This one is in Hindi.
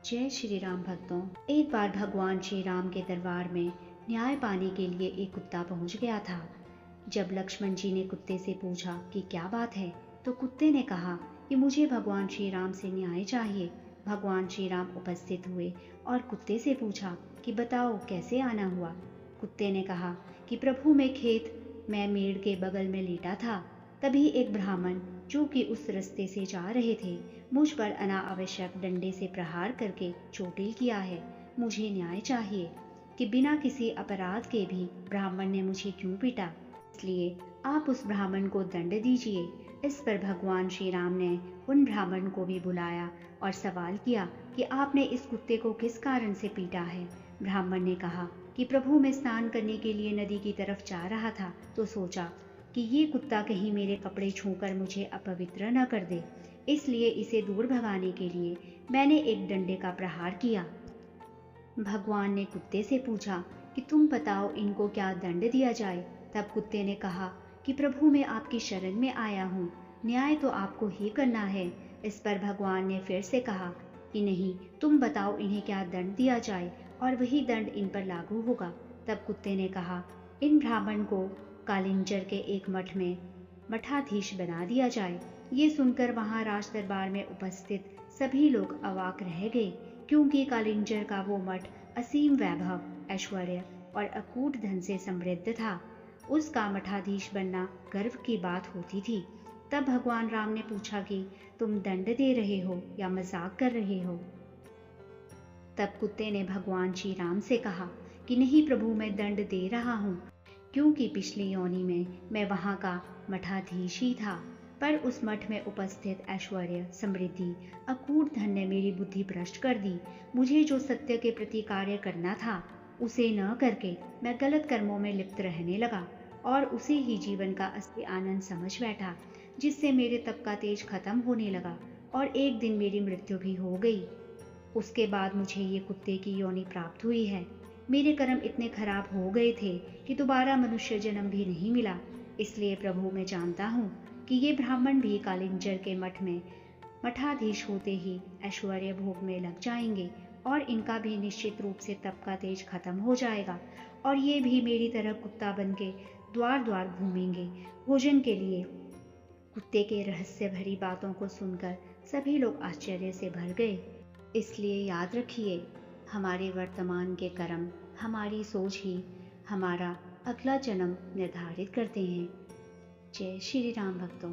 जय श्री राम भक्तों। एक बार भगवान श्री राम के दरबार में न्याय पाने के लिए एक कुत्ता पहुंच गया था। जब लक्ष्मण जी ने कुत्ते से पूछा कि क्या बात है, तो कुत्ते ने कहा कि मुझे भगवान श्री राम से न्याय चाहिए। भगवान श्री राम उपस्थित हुए और कुत्ते से पूछा कि बताओ कैसे आना हुआ। कुत्ते ने कहा कि प्रभु मैं मेड़ के बगल में लेटा था, तभी एक ब्राह्मण जो कि उस रास्ते से जा रहे थे मुझ पर अनावश्यक डंडे से प्रहार करके चोटिल किया है। मुझे न्याय चाहिए कि बिना किसी अपराध के भी ब्राह्मण ने मुझे क्यों पीटा, इसलिए आप उस ब्राह्मण को दंड दीजिए। इस पर भगवान श्री राम ने उन ब्राह्मण को भी बुलाया और सवाल किया कि आपने इस कुत्ते को किस कारण से पीटा है। ब्राह्मण ने कहा कि प्रभु मैं स्नान करने के लिए नदी की तरफ जा रहा था, तो सोचा कि ये कुत्ता कहीं मेरे कपड़े छूकर मुझे अपवित्र न कर दे, इसलिए इसे दूर भगाने के लिए मैंने एक डंडे का प्रहार किया। भगवान ने कुत्ते से पूछा कि तुम बताओ इनको क्या दंड दिया जाए। तब कुत्ते ने कहा कि प्रभु मैं आपकी शरण में आया हूँ, न्याय तो आपको ही करना है। इस पर भगवान ने फिर से कहा कि नहीं, तुम बताओ इन्हें क्या दंड दिया जाए और वही दंड इन पर लागू होगा। तब कुत्ते ने कहा इन ब्राह्मण को कालिंजर के एक मठ में मठाधीश बना दिया जाए। ये सुनकर वहां राज दरबार में उपस्थित सभी लोग अवाक रह गए, क्योंकि कालिंजर का वो मठ असीम वैभव, ऐश्वर्य और अकूट धन से समृद्ध था। उसका मठाधीश बनना गर्व की बात होती थी। तब भगवान राम ने पूछा कि तुम दंड दे रहे हो या मजाक कर रहे हो। तब कुत्ते ने भगवान श्री राम से कहा कि नहीं प्रभु मैं दंड दे रहा हूँ, क्योंकि पिछली योनि में मैं वहां का मठाधीश ही था, पर उस मठ में उपस्थित ऐश्वर्य, समृद्धि, अकूट धन ने मेरी बुद्धि भ्रष्ट कर दी। मुझे जो सत्य के प्रति कार्य करना था उसे न करके मैं गलत कर्मों में लिप्त रहने लगा और उसे ही जीवन का असली आनंद समझ बैठा, जिससे मेरे तप का तेज खत्म होने लगा और एक दिन मेरी मृत्यु भी हो गई। उसके बाद मुझे ये कुत्ते की योनि प्राप्त हुई है। मेरे कर्म इतने खराब हो गए थे कि दोबारा मनुष्य जन्म भी नहीं मिला। इसलिए प्रभु मैं जानता हूँ कि ये ब्राह्मण भी कालिंजर के मठ में मठाधीश होते ही ऐश्वर्य भोग में लग जाएंगे और इनका भी निश्चित रूप से तप का तेज खत्म हो जाएगा और ये भी मेरी तरह कुत्ता बन के द्वार द्वार घूमेंगे भोजन के लिए। कुत्ते के रहस्य भरी बातों को सुनकर सभी लोग आश्चर्य से भर गए। इसलिए याद रखिए, हमारे वर्तमान के कर्म, हमारी सोच ही हमारा अगला जन्म निर्धारित करते हैं। जय श्री राम भक्तों।